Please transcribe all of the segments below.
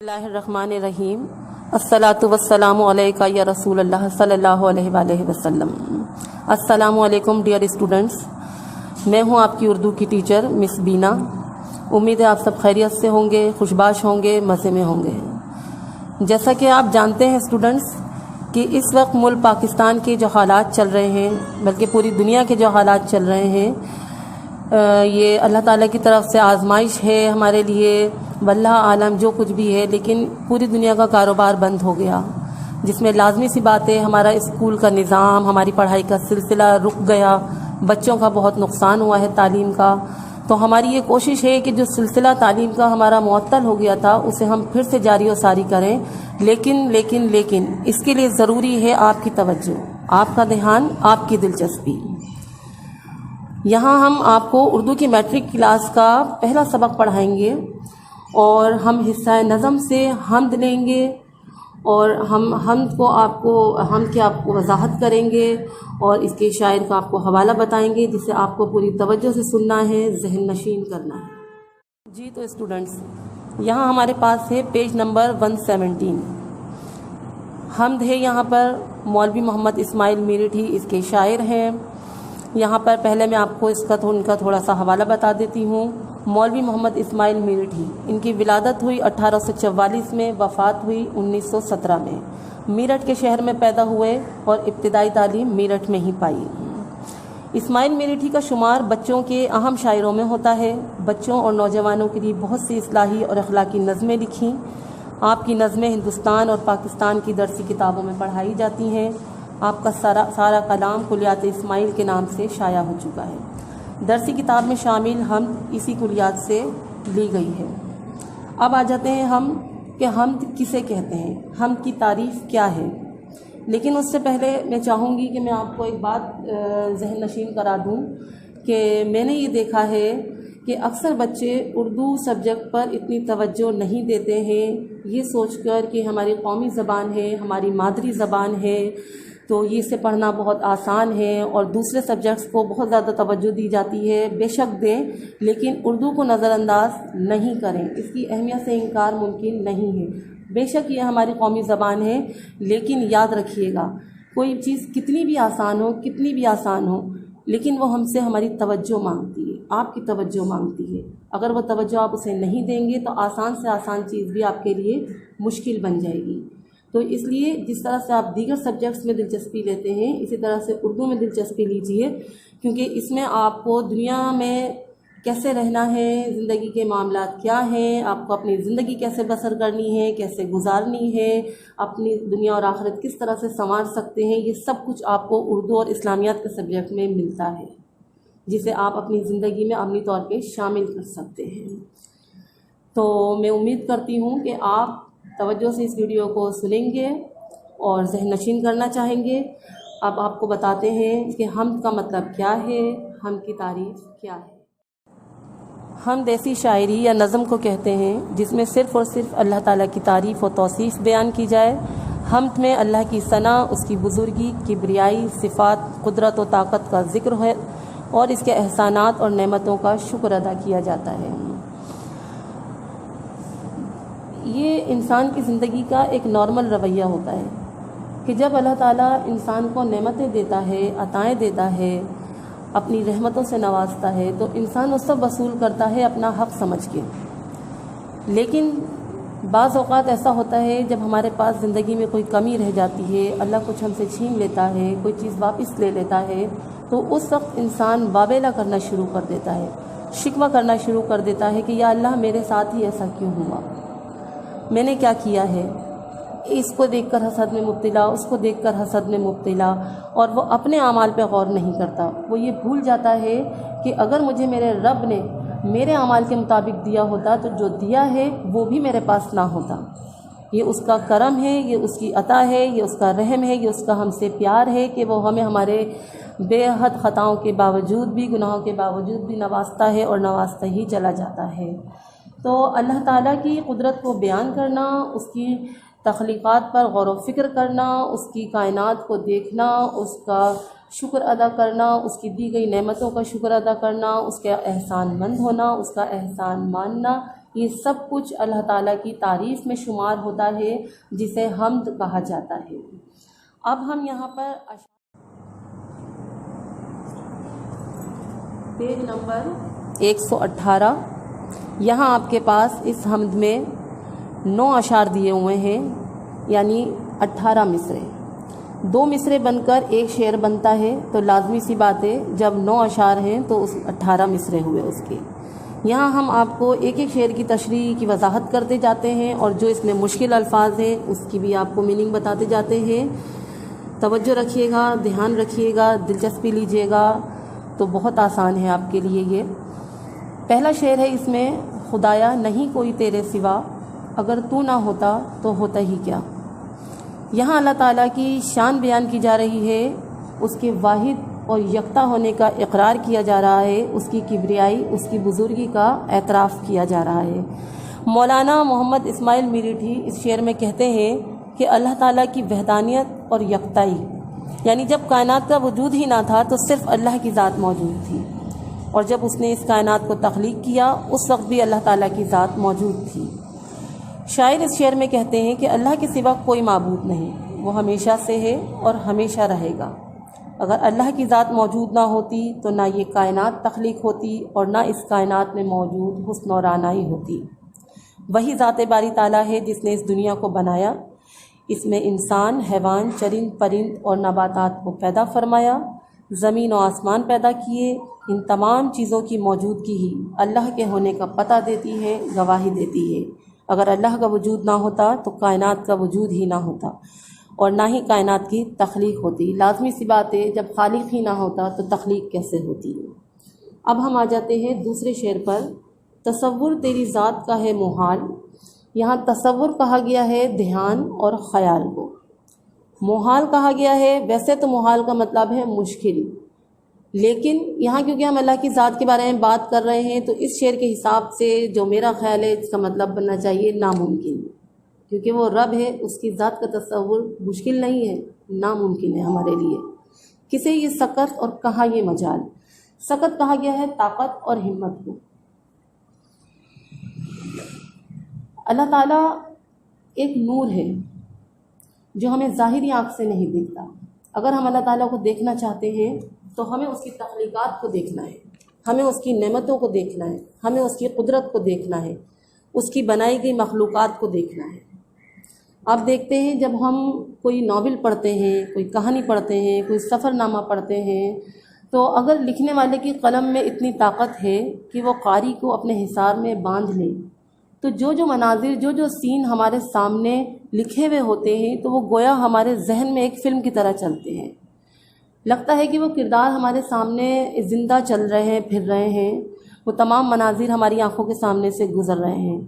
اللہ الرحمن الرحیم الصلاۃ والسلام علیکہ یا رسول اللہ صلی اللہ علیہ وآلہ وسلم۔ السلام علیکم ڈیئر اسٹوڈنٹس، میں ہوں آپ کی اردو کی ٹیچر مس بینا۔ امید ہے آپ سب خیریت سے ہوں گے، خوشباش ہوں گے، مزے میں ہوں گے۔ جیسا کہ آپ جانتے ہیں اسٹوڈنٹس کہ اس وقت ملک پاکستان کے جو حالات چل رہے ہیں، بلکہ پوری دنیا کے جو حالات چل رہے ہیں، یہ اللہ تعالیٰ کی طرف سے آزمائش ہے ہمارے لیے، واللہ عالم جو کچھ بھی ہے، لیکن پوری دنیا کا کاروبار بند ہو گیا، جس میں لازمی سی بات ہے ہمارا اسکول کا نظام، ہماری پڑھائی کا سلسلہ رک گیا، بچوں کا بہت نقصان ہوا ہے تعلیم کا۔ تو ہماری یہ کوشش ہے کہ جو سلسلہ تعلیم کا ہمارا معطل ہو گیا تھا اسے ہم پھر سے جاری و ساری کریں، لیکن اس کے لیے ضروری ہے آپ کی توجہ، آپ کا دھیان، آپ کی دلچسپی۔ یہاں ہم آپ کو اردو کی میٹرک کلاس کا پہلا سبق پڑھائیں گے، اور ہم حصہ نظم سے حمد لیں گے، اور ہم حمد کی آپ کو وضاحت کریں گے، اور اس کے شاعر کا آپ کو حوالہ بتائیں گے، جسے آپ کو پوری توجہ سے سننا ہے، ذہن نشین کرنا ہے۔ جی تو اسٹوڈنٹس، یہاں ہمارے پاس ہے پیج نمبر 117۔ حمد ہے یہاں پر، مولوی محمد اسماعیل میرٹھی اس کے شاعر ہیں۔ یہاں پر پہلے میں آپ کو ان کا تھوڑا سا حوالہ بتا دیتی ہوں۔ مولوی محمد اسماعیل میرٹھی، ان کی ولادت ہوئی 1844 میں، وفات ہوئی 1917 میں۔ میرٹھ کے شہر میں پیدا ہوئے اور ابتدائی تعلیم میرٹھ میں ہی پائی۔ اسماعیل میرٹھی کا شمار بچوں کے اہم شاعروں میں ہوتا ہے۔ بچوں اور نوجوانوں کے لیے بہت سی اصلاحی اور اخلاقی نظمیں لکھیں۔ آپ کی نظمیں ہندوستان اور پاکستان کی درسی کتابوں میں پڑھائی جاتی ہیں۔ آپ کا سارا کلام کلیات اسماعیل کے نام سے شائع ہو چکا ہے۔ درسی کتاب میں شامل حمد اسی کلیات سے لی گئی ہے۔ اب آ جاتے ہیں ہم کہ حمد کسے کہتے ہیں، حمد کی تعریف کیا ہے۔ لیکن اس سے پہلے میں چاہوں گی کہ میں آپ کو ایک بات ذہن نشین کرا دوں کہ میں نے یہ دیکھا ہے کہ اکثر بچے اردو سبجیکٹ پر اتنی توجہ نہیں دیتے ہیں، یہ سوچ کر کہ ہماری قومی زبان ہے، ہماری مادری زبان ہے، تو یہ اسے پڑھنا بہت آسان ہے، اور دوسرے سبجیکٹس کو بہت زیادہ توجہ دی جاتی ہے۔ بے شک دیں، لیکن اردو کو نظر انداز نہیں کریں، اس کی اہمیت سے انکار ممکن نہیں ہے۔ بے شک یہ ہماری قومی زبان ہے، لیکن یاد رکھیے گا، کوئی چیز کتنی بھی آسان ہو، لیکن وہ ہم سے ہماری توجہ مانگتی ہے، آپ کی توجہ مانگتی ہے۔ اگر وہ توجہ آپ اسے نہیں دیں گے تو آسان سے آسان چیز بھی آپ کے لیے مشکل بن جائے گی۔ تو اس لیے جس طرح سے آپ دیگر سبجیکٹس میں دلچسپی لیتے ہیں، اسی طرح سے اردو میں دلچسپی لیجئے، کیونکہ اس میں آپ کو دنیا میں کیسے رہنا ہے، زندگی کے معاملات کیا ہیں، آپ کو اپنی زندگی کیسے بسر کرنی ہے، کیسے گزارنی ہے، اپنی دنیا اور آخرت کس طرح سے سنوار سکتے ہیں، یہ سب کچھ آپ کو اردو اور اسلامیات کے سبجیکٹ میں ملتا ہے، جسے آپ اپنی زندگی میں عملی طور پہ شامل کر سکتے ہیں۔ تو میں امید کرتی ہوں کہ آپ توجہ سے اس ویڈیو کو سنیں گے اور ذہن نشین کرنا چاہیں گے۔ اب آپ کو بتاتے ہیں کہ حمد کا مطلب کیا ہے، حمد کی تعریف کیا ہے۔ حمد ایسی شاعری یا نظم کو کہتے ہیں جس میں صرف اور صرف اللہ تعالیٰ کی تعریف و توصیف بیان کی جائے۔ حمد میں اللہ کی ثنا، اس کی بزرگی، کبریائی، صفات، قدرت و طاقت کا ذکر ہے، اور اس کے احسانات اور نعمتوں کا شکر ادا کیا جاتا ہے۔ یہ انسان کی زندگی کا ایک نارمل رویہ ہوتا ہے کہ جب اللہ تعالیٰ انسان کو نعمتیں دیتا ہے، عطائیں دیتا ہے، اپنی رحمتوں سے نوازتا ہے، تو انسان اس سب وصول کرتا ہے اپنا حق سمجھ کے۔ لیکن بعض اوقات ایسا ہوتا ہے جب ہمارے پاس زندگی میں کوئی کمی رہ جاتی ہے، اللہ کچھ ہم سے چھین لیتا ہے، کوئی چیز واپس لے لیتا ہے، تو اس وقت انسان واویلا کرنا شروع کر دیتا ہے، شکوہ کرنا شروع کر دیتا ہے کہ یا اللہ میرے ساتھ ہی ایسا کیوں ہوا، میں نے کیا کیا ہے۔ اس کو دیکھ کر حسد میں مبتلا، اس کو دیکھ کر حسد میں مبتلا، اور وہ اپنے اعمال پہ غور نہیں کرتا۔ وہ یہ بھول جاتا ہے کہ اگر مجھے میرے رب نے میرے اعمال کے مطابق دیا ہوتا تو جو دیا ہے وہ بھی میرے پاس نہ ہوتا۔ یہ اس کا کرم ہے، یہ اس کی عطا ہے، یہ اس کا رحم ہے، یہ اس کا ہم سے پیار ہے کہ وہ ہمیں ہمارے بے حد خطاؤں کے باوجود بھی، گناہوں کے باوجود بھی نوازتا ہے، اور نوازتا ہی چلا جاتا ہے۔ تو اللہ تعالیٰ کی قدرت کو بیان کرنا، اس کی تخلیقات پر غور و فکر کرنا، اس کی کائنات کو دیکھنا، اس کا شکر ادا کرنا، اس کی دی گئی نعمتوں کا شکر ادا کرنا، اس کا احسان مند ہونا، اس کا احسان ماننا، یہ سب کچھ اللہ تعالیٰ کی تعریف میں شمار ہوتا ہے، جسے حمد کہا جاتا ہے۔ اب ہم یہاں پر پیج نمبر 118، یہاں آپ کے پاس اس حمد میں 9 اشعار دیے ہوئے ہیں، یعنی 18 مصرے۔ 2 مصرے بن کر ایک شعر بنتا ہے، تو لازمی سی بات ہے جب 9 اشعار ہیں تو 18 مصرے ہوئے اس کے۔ یہاں ہم آپ کو ایک ایک شعر کی تشریح کی وضاحت کرتے جاتے ہیں، اور جو اس میں مشکل الفاظ ہیں اس کی بھی آپ کو میننگ بتاتے جاتے ہیں۔ توجہ رکھیے گا، دھیان رکھیے گا، دلچسپی لیجیے گا، تو بہت آسان ہے آپ کے لیے یہ۔ پہلا شعر ہے اس میں: خدایا نہیں کوئی تیرے سوا، اگر تو نہ ہوتا تو ہوتا ہی کیا۔ یہاں اللہ تعالیٰ کی شان بیان کی جا رہی ہے، اس کے واحد اور یکتا ہونے کا اقرار کیا جا رہا ہے، اس کی کبریائی، اس کی بزرگی کا اعتراف کیا جا رہا ہے۔ مولانا محمد اسماعیل میرٹھی اس شعر میں کہتے ہیں کہ اللہ تعالیٰ کی وحدانیت اور یکتائی، یعنی جب کائنات کا وجود ہی نہ تھا تو صرف اللہ کی ذات موجود تھی، اور جب اس نے اس کائنات کو تخلیق کیا اس وقت بھی اللہ تعالیٰ کی ذات موجود تھی۔ شاعر اس شعر میں کہتے ہیں کہ اللہ کے سوا کوئی معبود نہیں، وہ ہمیشہ سے ہے اور ہمیشہ رہے گا۔ اگر اللہ کی ذات موجود نہ ہوتی تو نہ یہ کائنات تخلیق ہوتی اور نہ اس کائنات میں موجود حسن و رعنائی ہوتی۔ وہی ذات باری تعالیٰ ہے جس نے اس دنیا کو بنایا، اس میں انسان، حیوان، چرند پرند اور نباتات کو پیدا فرمایا، زمین و آسمان پیدا کیے۔ ان تمام چیزوں کی موجودگی ہی اللہ کے ہونے کا پتہ دیتی ہے، گواہی دیتی ہے۔ اگر اللہ کا وجود نہ ہوتا تو کائنات کا وجود ہی نہ ہوتا، اور نہ ہی کائنات کی تخلیق ہوتی۔ لازمی سی بات ہے جب خالق ہی نہ ہوتا تو تخلیق کیسے ہوتی۔ اب ہم آ جاتے ہیں دوسرے شعر پر: تصور تیری ذات کا ہے محال۔ یہاں تصور کہا گیا ہے دھیان اور خیال کو، محال کہا گیا ہے۔ ویسے تو محال کا مطلب ہے مشکل، لیکن یہاں کیونکہ ہم اللہ کی ذات کے بارے میں بات کر رہے ہیں تو اس شعر کے حساب سے جو میرا خیال ہے اس کا مطلب بننا چاہیے ناممکن، کیونکہ وہ رب ہے، اس کی ذات کا تصور مشکل نہیں ہے، ناممکن ہے ہمارے لیے۔ کسے یہ سکت اور کہاں یہ مجال۔ سکت کہا گیا ہے طاقت اور ہمت کو۔ اللہ تعالیٰ ایک نور ہے جو ہمیں ظاہری آنکھ سے نہیں دکھتا۔ اگر ہم اللہ تعالیٰ کو دیکھنا چاہتے ہیں تو ہمیں اس کی تخلیقات کو دیکھنا ہے، ہمیں اس کی نعمتوں کو دیکھنا ہے، ہمیں اس کی قدرت کو دیکھنا ہے، اس کی بنائی گئی مخلوقات کو دیکھنا ہے۔ آپ دیکھتے ہیں جب ہم کوئی ناول پڑھتے ہیں، کوئی کہانی پڑھتے ہیں، کوئی سفر نامہ پڑھتے ہیں، تو اگر لکھنے والے کی قلم میں اتنی طاقت ہے کہ وہ قاری کو اپنے حصار میں باندھ لے، تو جو مناظر، جو سین ہمارے سامنے لکھے ہوئے ہوتے ہیں تو وہ گویا ہمارے ذہن میں ایک فلم کی طرح چلتے ہیں۔ لگتا ہے کہ وہ کردار ہمارے سامنے زندہ چل رہے ہیں، پھر رہے ہیں، وہ تمام مناظر ہماری آنکھوں کے سامنے سے گزر رہے ہیں۔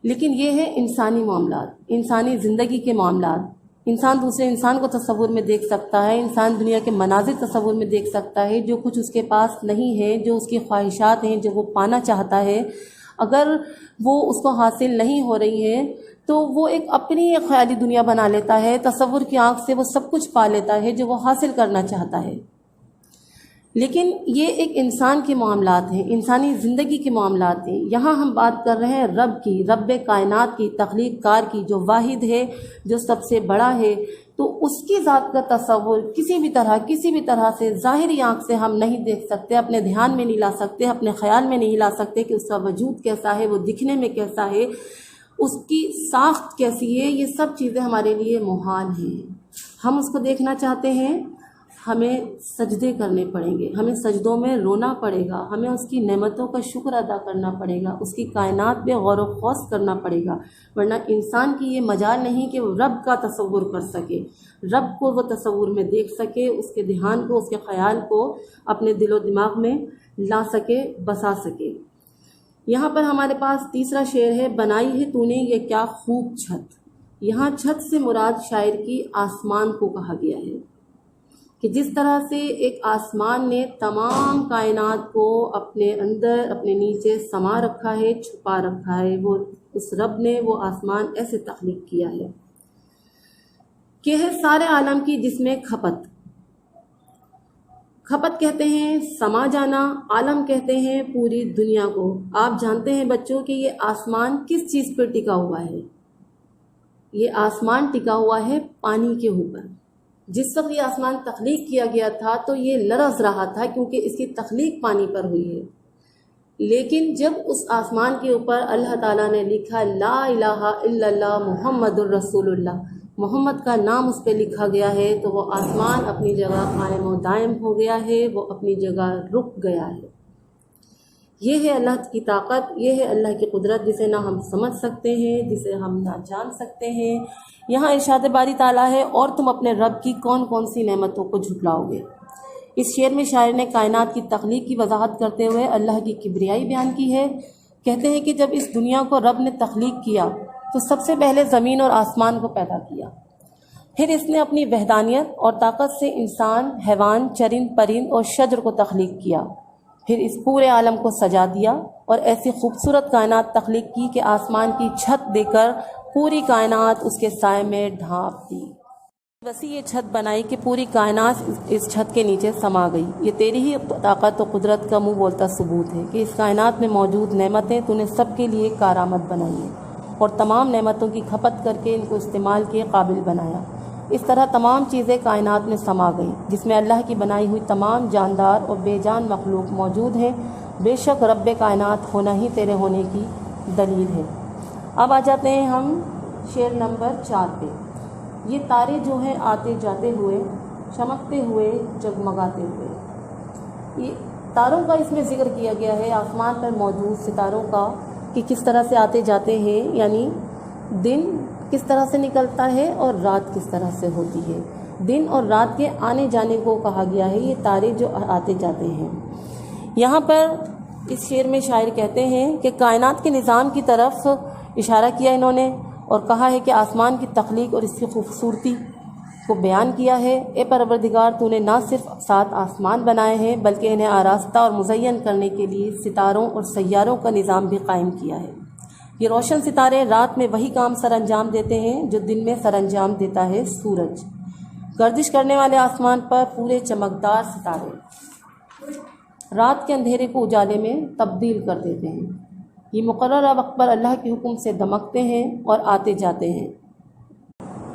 لیکن یہ ہے انسانی معاملات، انسانی زندگی کے معاملات۔ انسان دوسرے انسان کو تصور میں دیکھ سکتا ہے، انسان دنیا کے مناظر تصور میں دیکھ سکتا ہے، جو کچھ اس کے پاس نہیں ہے، جو اس کی خواہشات ہیں، جو وہ پانا چاہتا ہے، اگر وہ اس کو حاصل نہیں ہو رہی ہیں تو وہ اپنی ایک خیالی دنیا بنا لیتا ہے، تصور کی آنکھ سے وہ سب کچھ پا لیتا ہے جو وہ حاصل کرنا چاہتا ہے۔ لیکن یہ ایک انسان کے معاملات ہیں، انسانی زندگی کے معاملات ہیں۔ یہاں ہم بات کر رہے ہیں رب کی، رب کائنات کی، تخلیق کار کی، جو واحد ہے، جو سب سے بڑا ہے۔ تو اس کی ذات کا تصور کسی بھی طرح سے ظاہری آنکھ سے ہم نہیں دیکھ سکتے، اپنے دھیان میں نہیں لا سکتے، اپنے خیال میں نہیں لا سکتے کہ اس کا وجود کیسا ہے، وہ دکھنے میں کیسا ہے، اس کی ساخت کیسی ہے۔ یہ سب چیزیں ہمارے لیے محال ہیں۔ ہم اس کو دیکھنا چاہتے ہیں، ہمیں سجدے کرنے پڑیں گے، ہمیں سجدوں میں رونا پڑے گا، ہمیں اس کی نعمتوں کا شکر ادا کرنا پڑے گا، اس کی کائنات پہ غور و خوض کرنا پڑے گا، ورنہ انسان کی یہ مجال نہیں کہ وہ رب کا تصور کر سکے، رب کو وہ تصور میں دیکھ سکے، اس کے دھیان کو، اس کے خیال کو اپنے دل و دماغ میں لا سکے، بسا سکے۔ یہاں پر ہمارے پاس تیسرا شعر ہے: بنائی ہے تو نے یہ کیا خوب چھت۔ یہاں چھت سے مراد شاعر کی آسمان کو کہا گیا ہے کہ جس طرح سے ایک آسمان نے تمام کائنات کو اپنے اندر، اپنے نیچے سما رکھا ہے، چھپا رکھا ہے، وہ اس رب نے وہ آسمان ایسے تخلیق کیا ہے کہ ہے سارے عالم کی جس میں کھپت کھپت کہتے ہیں سما جانا، عالم کہتے ہیں پوری دنیا کو۔ آپ جانتے ہیں بچوں کہ یہ آسمان کس چیز پر ٹکا ہوا ہے؟ یہ آسمان ٹکا ہوا ہے پانی کے اوپر۔ جس وقت یہ آسمان تخلیق کیا گیا تھا تو یہ لرز رہا تھا کیونکہ اس کی تخلیق پانی پر ہوئی ہے، لیکن جب اس آسمان کے اوپر اللہ تعالیٰ نے لکھا لا الہ الا اللہ محمد الرسول اللہ، محمد کا نام اس پہ لکھا گیا ہے، تو وہ آسمان اپنی جگہ قائم و دائم ہو گیا ہے، وہ اپنی جگہ رک گیا ہے۔ یہ ہے اللہ کی طاقت، یہ ہے اللہ کی قدرت جسے نہ ہم سمجھ سکتے ہیں، جسے ہم نہ جان سکتے ہیں۔ یہاں ارشاد باری تعالیٰ ہے اور تم اپنے رب کی کون کون سی نعمتوں کو جھٹلاؤ گے۔ اس شعر میں شاعر نے کائنات کی تخلیق کی وضاحت کرتے ہوئے اللہ کی کبریائی بیان کی ہے۔ کہتے ہیں کہ جب اس دنیا کو رب نے تخلیق کیا تو سب سے پہلے زمین اور آسمان کو پیدا کیا، پھر اس نے اپنی وحدانیت اور طاقت سے انسان، حیوان، چرند پرند اور شجر کو تخلیق کیا، پھر اس پورے عالم کو سجا دیا اور ایسی خوبصورت کائنات تخلیق کی کہ آسمان کی چھت دے کر پوری کائنات اس کے سائے میں ڈھانپ دی۔ وسیع یہ چھت بنائی کہ پوری کائنات اس چھت کے نیچے سما گئی۔ یہ تیری ہی طاقت و قدرت کا منہ بولتا ثبوت ہے کہ اس کائنات میں موجود نعمتیں تو نے سب کے لیے کارآمد بنائی ہیں اور تمام نعمتوں کی کھپت کر کے ان کو استعمال کے قابل بنایا۔ اس طرح تمام چیزیں کائنات میں سما گئیں جس میں اللہ کی بنائی ہوئی تمام جاندار اور بے جان مخلوق موجود ہیں۔ بے شک رب کائنات ہونا ہی تیرے ہونے کی دلیل ہے۔ اب آ جاتے ہیں ہم شعر نمبر 4 پہ۔ یہ تارے جو ہیں آتے جاتے ہوئے، چمکتے ہوئے، جگمگاتے ہوئے، یہ تاروں کا اس میں ذکر کیا گیا ہے، آسمان پر موجود ستاروں کا، کہ کس طرح سے آتے جاتے ہیں، یعنی دن کس طرح سے نکلتا ہے اور رات کس طرح سے ہوتی ہے۔ دن اور رات کے آنے جانے کو کہا گیا ہے یہ تارے جو آتے جاتے ہیں۔ یہاں پر اس شعر میں شاعر کہتے ہیں کہ کائنات کے نظام کی طرف اشارہ کیا انہوں نے اور کہا ہے کہ آسمان کی تخلیق اور اس کی خوبصورتی کو بیان کیا ہے۔ اے پروردگار، تو نے نہ صرف 7 آسمان بنائے ہیں بلکہ انہیں آراستہ اور مزین کرنے کے لیے ستاروں اور سیاروں کا نظام بھی قائم کیا ہے۔ یہ روشن ستارے رات میں وہی کام سر انجام دیتے ہیں جو دن میں سر انجام دیتا ہے سورج۔ گردش کرنے والے آسمان پر پورے چمکدار ستارے رات کے اندھیرے کو اجالے میں تبدیل کر دیتے ہیں۔ یہ مقررہ وقت پر اللہ کے حکم سے دمکتے ہیں اور آتے جاتے ہیں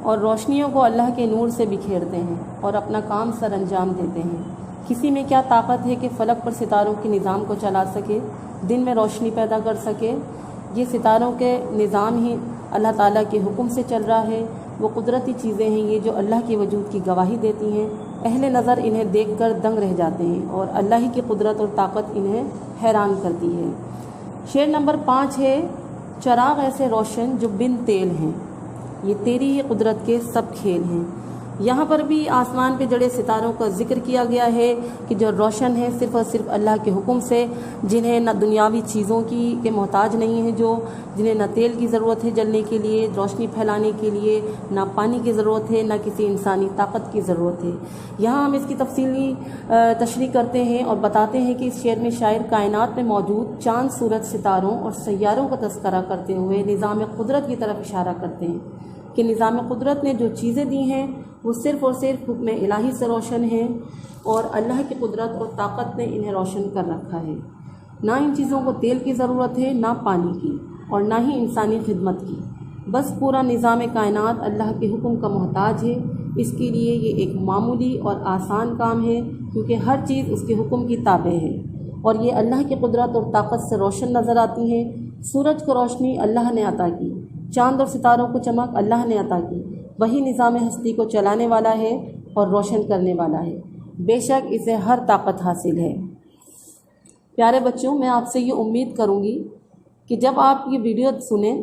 اور روشنیوں کو اللہ کے نور سے بکھیرتے ہیں اور اپنا کام سر انجام دیتے ہیں۔ کسی میں کیا طاقت ہے کہ فلک پر ستاروں کے نظام کو چلا سکے، دن میں روشنی پیدا کر سکے؟ یہ ستاروں کے نظام ہی اللہ تعالیٰ کے حکم سے چل رہا ہے۔ وہ قدرتی چیزیں ہیں یہ جو اللہ کے وجود کی گواہی دیتی ہیں۔ اہل نظر انہیں دیکھ کر دنگ رہ جاتے ہیں اور اللہ ہی کی قدرت اور طاقت انہیں حیران کرتی ہے۔ شعر نمبر 5 ہے، چراغ ایسے روشن جو بن تیل ہیں، یہ تیری ہی قدرت کے سب کھیل ہیں۔ یہاں پر بھی آسمان پہ جڑے ستاروں کا ذکر کیا گیا ہے کہ جو روشن ہیں صرف اور صرف اللہ کے حکم سے، جنہیں نہ دنیاوی چیزوں کی کے محتاج نہیں ہیں، جو جنہیں نہ تیل کی ضرورت ہے جلنے کے لیے، روشنی پھیلانے کے لیے، نہ پانی کی ضرورت ہے، نہ کسی انسانی طاقت کی ضرورت ہے۔ یہاں ہم اس کی تفصیلی تشریح کرتے ہیں اور بتاتے ہیں کہ اس شعر میں شاعر کائنات میں موجود چاند، سورج، ستاروں اور سیاروں کا تذکرہ کرتے ہوئے نظام قدرت کی طرف اشارہ کرتے ہیں کہ نظام قدرت نے جو چیزیں دی ہیں وہ صرف اور صرف حکم الہی سے روشن ہیں اور اللہ کی قدرت اور طاقت نے انہیں روشن کر رکھا ہے۔ نہ ان چیزوں کو تیل کی ضرورت ہے، نہ پانی کی، اور نہ ہی انسانی خدمت کی۔ بس پورا نظام کائنات اللہ کے حکم کا محتاج ہے۔ اس کے لیے یہ ایک معمولی اور آسان کام ہے کیونکہ ہر چیز اس کے حکم کی تابع ہے اور یہ اللہ کی قدرت اور طاقت سے روشن نظر آتی ہیں۔ سورج کو روشنی اللہ نے عطا کی، چاند اور ستاروں کو چمک اللہ نے عطا کی۔ وہی نظام ہستی کو چلانے والا ہے اور روشن کرنے والا ہے، بے شک اسے ہر طاقت حاصل ہے۔ پیارے بچوں، میں آپ سے یہ امید کروں گی کہ جب آپ یہ ویڈیو سنیں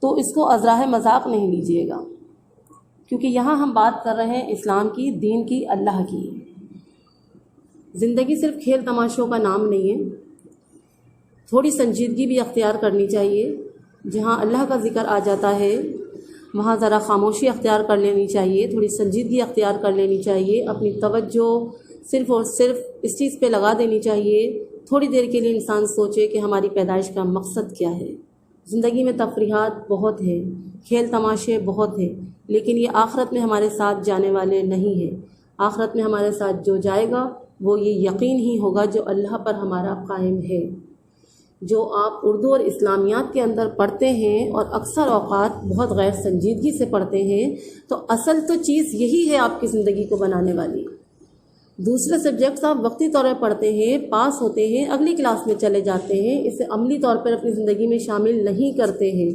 تو اس کو ازراہ مذاق نہیں لیجیے گا، کیونکہ یہاں ہم بات کر رہے ہیں اسلام کی، دین کی، اللہ کی۔ زندگی صرف کھیل تماشوں کا نام نہیں ہے، تھوڑی سنجیدگی بھی اختیار کرنی چاہیے۔ جہاں اللہ کا ذکر آ جاتا ہے وہاں ذرا خاموشی اختیار کر لینی چاہیے، تھوڑی سنجیدگی اختیار کر لینی چاہیے، اپنی توجہ صرف اور صرف اس چیز پہ لگا دینی چاہیے۔ تھوڑی دیر کے لیے انسان سوچے کہ ہماری پیدائش کا مقصد کیا ہے۔ زندگی میں تفریحات بہت ہیں، کھیل تماشے بہت ہیں، لیکن یہ آخرت میں ہمارے ساتھ جانے والے نہیں ہیں۔ آخرت میں ہمارے ساتھ جو جائے گا وہ یہ یقین ہی ہوگا جو اللہ پر ہمارا قائم ہے۔ جو آپ اردو اور اسلامیات کے اندر پڑھتے ہیں اور اکثر اوقات بہت غیر سنجیدگی سے پڑھتے ہیں، تو اصل تو چیز یہی ہے آپ کی زندگی کو بنانے والی۔ دوسرے سبجیکٹس آپ وقتی طور پر پڑھتے ہیں، پاس ہوتے ہیں، اگلی کلاس میں چلے جاتے ہیں، اسے عملی طور پر اپنی زندگی میں شامل نہیں کرتے ہیں،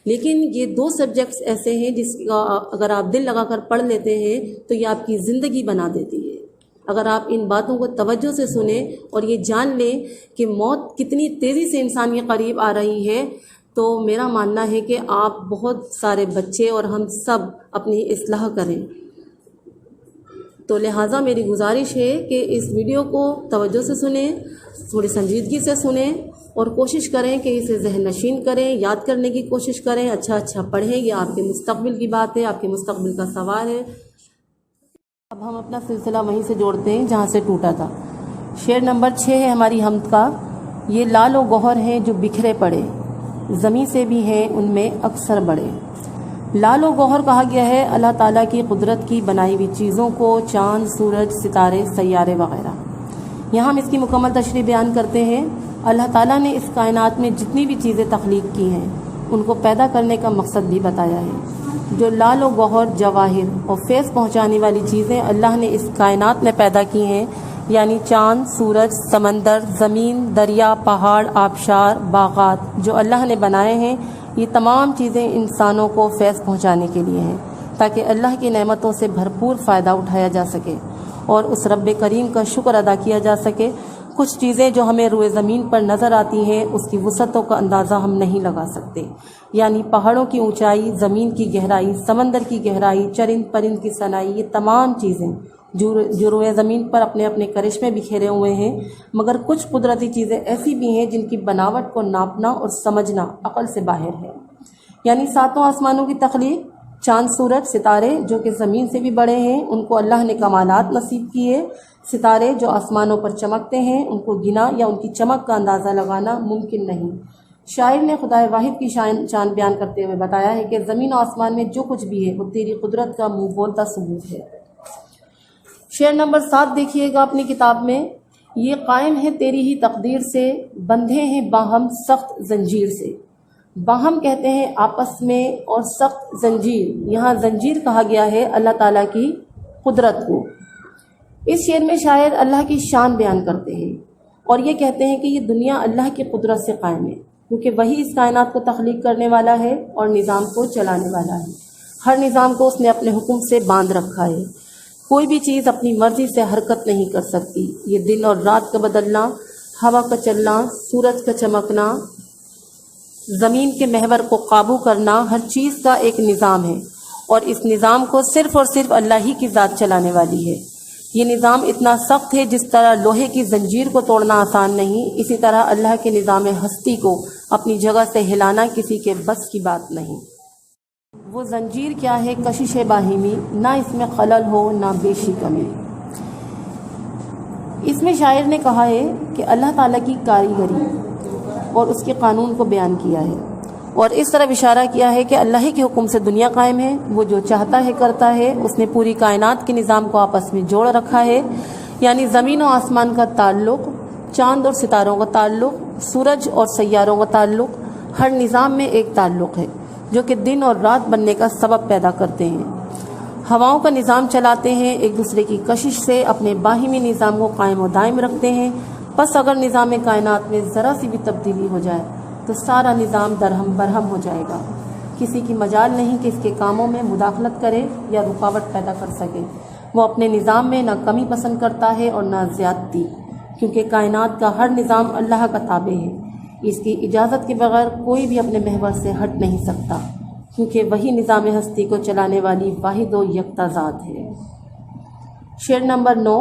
لیکن یہ دو سبجیکٹس ایسے ہیں جس کا اگر آپ دل لگا کر پڑھ لیتے ہیں تو یہ آپ کی زندگی بنا دیتی ہے۔ اگر آپ ان باتوں کو توجہ سے سنیں اور یہ جان لیں کہ موت کتنی تیزی سے انسان کے قریب آ رہی ہے، تو میرا ماننا ہے کہ آپ بہت سارے بچے اور ہم سب اپنی اصلاح کریں۔ تو لہٰذا میری گزارش ہے کہ اس ویڈیو کو توجہ سے سنیں، تھوڑی سنجیدگی سے سنیں اور کوشش کریں کہ اسے ذہن نشین کریں، یاد کرنے کی کوشش کریں، اچھا پڑھیں۔ یہ آپ کے مستقبل کی بات ہے، آپ کے مستقبل کا سوال ہے۔ اب ہم اپنا سلسلہ وہیں سے جوڑتے ہیں جہاں سے ٹوٹا تھا۔ شعر نمبر 6 ہے ہماری حمد کا۔ یہ لال و گوہر ہیں جو بکھرے پڑے، زمیں سے بھی ہیں ان میں اکثر بڑے۔ لال و گوہر کہا گیا ہے اللہ تعالیٰ کی قدرت کی بنائی ہوئی چیزوں کو، چاند، سورج، ستارے، سیارے وغیرہ۔ یہاں ہم اس کی مکمل تشریح بیان کرتے ہیں۔ اللہ تعالیٰ نے اس کائنات میں جتنی بھی چیزیں تخلیق کی ہیں ان کو پیدا کرنے کا مقصد بھی بتایا ہے۔ جو لال و گوہر، جواہر اور فیض پہنچانے والی چیزیں اللہ نے اس کائنات میں پیدا کی ہیں، یعنی چاند، سورج، سمندر، زمین، دریا، پہاڑ، آبشار، باغات جو اللہ نے بنائے ہیں، یہ تمام چیزیں انسانوں کو فیض پہنچانے کے لیے ہیں، تاکہ اللہ کی نعمتوں سے بھرپور فائدہ اٹھایا جا سکے اور اس رب کریم کا شکر ادا کیا جا سکے۔ کچھ چیزیں جو ہمیں روئے زمین پر نظر آتی ہیں اس کی وسعتوں کا اندازہ ہم نہیں لگا سکتے، یعنی پہاڑوں کی اونچائی، زمین کی گہرائی، سمندر کی گہرائی، چرند پرند کی صنائی، یہ تمام چیزیں جو روئے زمین پر اپنے اپنے کرشمے بکھیرے ہوئے ہیں، مگر کچھ قدرتی چیزیں ایسی بھی ہیں جن کی بناوٹ کو ناپنا اور سمجھنا عقل سے باہر ہے۔ یعنی ساتوں آسمانوں کی تخلیق، چاند، سورج، ستارے جو کہ زمین سے بھی بڑے ہیں، ان کو اللہ نے کمالات نصیب کیے۔ ستارے جو آسمانوں پر چمکتے ہیں، ان کو گنا یا ان کی چمک کا اندازہ لگانا ممکن نہیں۔ شاعر نے خدائے واحد کی شان بیان کرتے ہوئے بتایا ہے کہ زمین و آسمان میں جو کچھ بھی ہے وہ تیری قدرت کا منہ بولتا ثبوت ہے۔ شعر نمبر 7 دیکھیے گا اپنی کتاب میں۔ یہ قائم ہے تیری ہی تقدیر سے، بندھے ہیں باہم سخت زنجیر سے۔ باہم کہتے ہیں آپس میں، اور سخت زنجیر، یہاں زنجیر کہا گیا ہے اللہ تعالیٰ کی قدرت کو۔ اس شعر میں شاعر اللہ کی شان بیان کرتے ہیں اور یہ کہتے ہیں کہ یہ دنیا اللہ کی قدرت سے قائم ہے، کیونکہ وہی اس کائنات کو تخلیق کرنے والا ہے اور نظام کو چلانے والا ہے۔ ہر نظام کو اس نے اپنے حکم سے باندھ رکھا ہے۔ کوئی بھی چیز اپنی مرضی سے حرکت نہیں کر سکتی۔ یہ دن اور رات کا بدلنا، ہوا کا چلنا، سورج کا چمکنا، زمین کے محور کو قابو کرنا، ہر چیز کا ایک نظام ہے اور اس نظام کو صرف اور صرف اللہ ہی کی ذات چلانے والی ہے۔ یہ نظام اتنا سخت ہے جس طرح لوہے کی زنجیر کو توڑنا آسان نہیں، اسی طرح اللہ کے نظام ہستی کو اپنی جگہ سے ہلانا کسی کے بس کی بات نہیں۔ وہ زنجیر کیا ہے کشش باہمی، نہ اس میں خلل ہو نہ بیشی کمی۔ اس میں شاعر نے کہا ہے کہ اللہ تعالیٰ کی کاریگری اور اس کے قانون کو بیان کیا ہے اور اس طرح اشارہ کیا ہے کہ اللہ کے حکم سے دنیا قائم ہے، وہ جو چاہتا ہے کرتا ہے۔ اس نے پوری کائنات کے نظام کو آپس میں جوڑ رکھا ہے، یعنی زمین و آسمان کا تعلق، چاند اور ستاروں کا تعلق، سورج اور سیاروں کا تعلق، ہر نظام میں ایک تعلق ہے جو کہ دن اور رات بننے کا سبب پیدا کرتے ہیں۔ ہواؤں کا نظام چلاتے ہیں، ایک دوسرے کی کشش سے اپنے باہمی نظام کو قائم و دائم رکھتے ہیں۔ بس اگر نظام کائنات میں ذرا سی بھی تبدیلی ہو جائے تو سارا نظام درہم برہم ہو جائے گا۔ کسی کی مجال نہیں کہ اس کے کاموں میں مداخلت کرے یا رکاوٹ پیدا کر سکے۔ وہ اپنے نظام میں نہ کمی پسند کرتا ہے اور نہ زیادتی، کیونکہ کائنات کا ہر نظام اللہ کا تابع ہے۔ اس کی اجازت کے بغیر کوئی بھی اپنے محور سے ہٹ نہیں سکتا، کیونکہ وہی نظام ہستی کو چلانے والی واحد و یکتا ذات ہے۔ شعر نمبر 9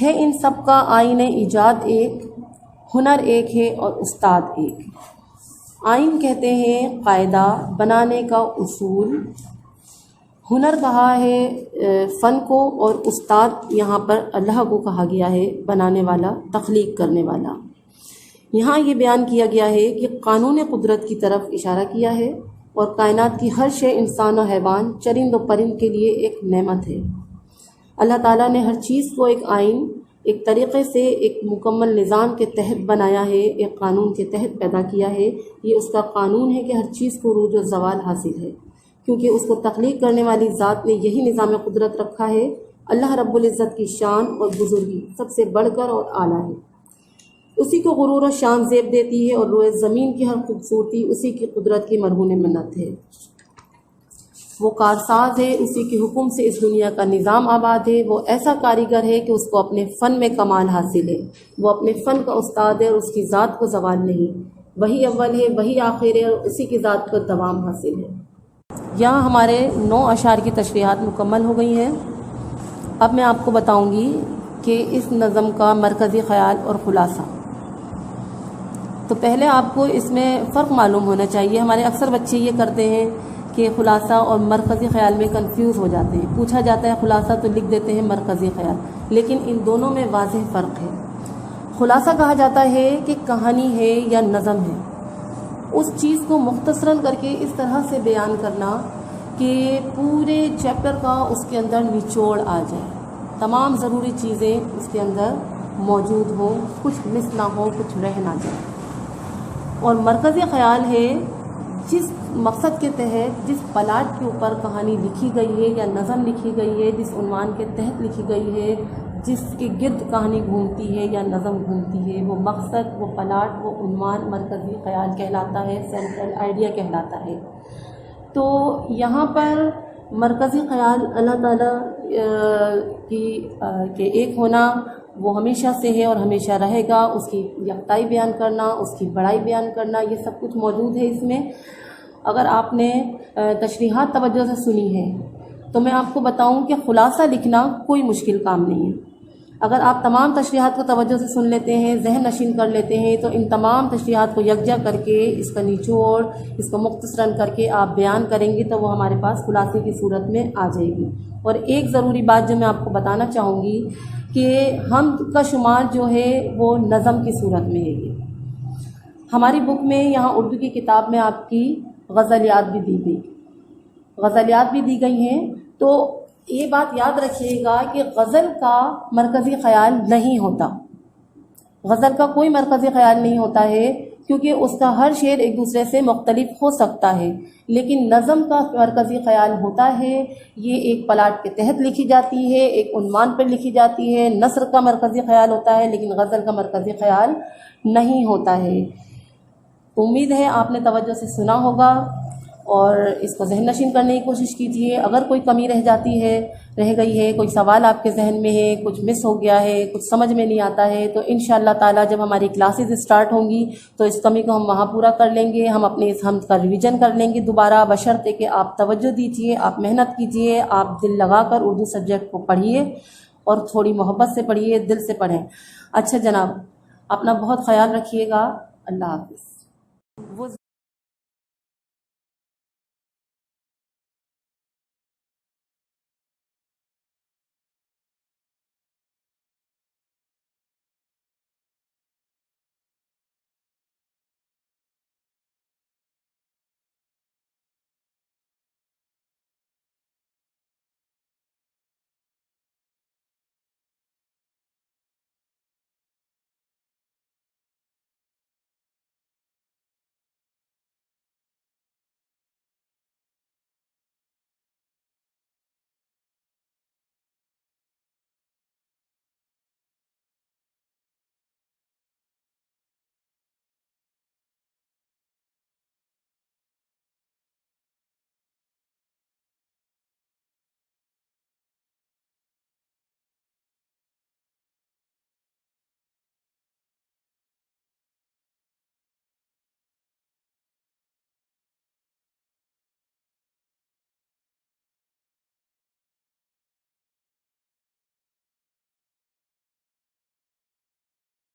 ہے ان سب کا آئین ایجاد ایک، ہنر ایک ہے اور استاد ایک۔ آئین کہتے ہیں قاعدہ، بنانے کا اصول۔ ہنر کہا ہے فن کو، اور استاد یہاں پر اللہ کو کہا گیا ہے، بنانے والا، تخلیق کرنے والا۔ یہاں یہ بیان کیا گیا ہے کہ قانون قدرت کی طرف اشارہ کیا ہے اور کائنات کی ہر شے، انسان و حیوان، چرند و پرند کے لیے ایک نعمت ہے۔ اللہ تعالیٰ نے ہر چیز کو ایک آئین، ایک طریقے سے، ایک مکمل نظام کے تحت بنایا ہے، ایک قانون کے تحت پیدا کیا ہے۔ یہ اس کا قانون ہے کہ ہر چیز کو عروج و زوال حاصل ہے، کیونکہ اس کو تخلیق کرنے والی ذات نے یہی نظام قدرت رکھا ہے۔ اللہ رب العزت کی شان اور بزرگی سب سے بڑھ کر اور اعلیٰ ہے، اسی کو غرور و شان زیب دیتی ہے، اور روئے زمین کی ہر خوبصورتی اسی کی قدرت کی مرہون منت ہے۔ وہ کارساز ہے، اسی کے حکم سے اس دنیا کا نظام آباد ہے۔ وہ ایسا کاریگر ہے کہ اس کو اپنے فن میں کمال حاصل ہے، وہ اپنے فن کا استاد ہے اور اس کی ذات کو زوال نہیں۔ وہی اول ہے، وہی آخر ہے، اور اسی کی ذات کو دوام حاصل ہے۔ یہاں ہمارے 9 اشعار کی تشریحات مکمل ہو گئی ہیں۔ اب میں آپ کو بتاؤں گی کہ اس نظم کا مرکزی خیال اور خلاصہ۔ تو پہلے آپ کو اس میں فرق معلوم ہونا چاہیے۔ ہمارے اکثر بچے یہ کرتے ہیں کہ خلاصہ اور مرکزی خیال میں کنفیوز ہو جاتے ہیں، پوچھا جاتا ہے خلاصہ تو لکھ دیتے ہیں مرکزی خیال، لیکن ان دونوں میں واضح فرق ہے۔ خلاصہ کہا جاتا ہے کہ کہانی ہے یا نظم ہے، اس چیز کو مختصراً کر کے اس طرح سے بیان کرنا کہ پورے چیپٹر کا اس کے اندر نچوڑ آ جائے، تمام ضروری چیزیں اس کے اندر موجود ہوں، کچھ مس نہ ہو، کچھ رہ نہ جائے۔ اور مرکزی خیال ہے جس مقصد کے تحت، جس پلاٹ کے اوپر کہانی لکھی گئی ہے یا نظم لکھی گئی ہے، جس عنوان کے تحت لکھی گئی ہے، جس کے گرد کہانی گھومتی ہے یا نظم گھومتی ہے، وہ مقصد، وہ پلاٹ، وہ عنوان مرکزی خیال کہلاتا ہے، سینٹرل آئیڈیا کہلاتا ہے۔ تو یہاں پر مرکزی خیال اللہ تعالیٰ کے ایک ہونا وہ ہمیشہ سے ہے اور ہمیشہ رہے گا، اس کی یکتائی بیان کرنا، اس کی بڑائی بیان کرنا، یہ سب کچھ موجود ہے اس میں۔ اگر آپ نے تشریحات توجہ سے سنی ہے تو میں آپ کو بتاؤں کہ خلاصہ لکھنا کوئی مشکل کام نہیں ہے۔ اگر آپ تمام تشریحات کو توجہ سے سن لیتے ہیں، ذہن نشین کر لیتے ہیں، تو ان تمام تشریحات کو یکجا کر کے، اس کا نچوڑ، اس کو مختصراً کر کے آپ بیان کریں گے تو وہ ہمارے پاس خلاصے کی صورت میں آ جائے گی۔ اور ایک ضروری بات جو میں آپ کو بتانا چاہوں گی کہ حمد کا شمار جو ہے وہ نظم کی صورت میں ہے۔ یہ ہماری بک میں، یہاں اردو کی کتاب میں آپ کی غزلیات بھی دی گئی، غزلیات بھی دی گئی ہیں۔ تو یہ بات یاد رکھیے گا کہ غزل کا مرکزی خیال نہیں ہوتا، غزل کا کوئی مرکزی خیال نہیں ہوتا ہے، کیونکہ اس کا ہر شعر ایک دوسرے سے مختلف ہو سکتا ہے، لیکن نظم کا مرکزی خیال ہوتا ہے۔ یہ ایک پلاٹ کے تحت لکھی جاتی ہے، ایک عنوان پر لکھی جاتی ہے۔ نثر کا مرکزی خیال ہوتا ہے، لیکن غزل کا مرکزی خیال نہیں ہوتا ہے۔ امید ہے آپ نے توجہ سے سنا ہوگا اور اس کو ذہن نشین کرنے کی کوشش کیجیے۔ اگر کوئی کمی رہ گئی ہے، کوئی سوال آپ کے ذہن میں ہے، کچھ مس ہو گیا ہے، کچھ سمجھ میں نہیں آتا ہے، تو انشاءاللہ تعالی جب ہماری کلاسز اسٹارٹ ہوں گی تو اس کمی کو ہم وہاں پورا کر لیں گے۔ ہم اپنے اس حمد کا ریویژن کر لیں گے دوبارہ، بشرطے کہ آپ توجہ دیجیے، آپ محنت کیجیے، آپ دل لگا کر اردو سبجیکٹ کو پڑھیے اور تھوڑی محبت سے پڑھیے، دل سے پڑھیں۔ اچھا جناب، اپنا بہت خیال رکھیے گا۔ اللہ حافظ۔ وہ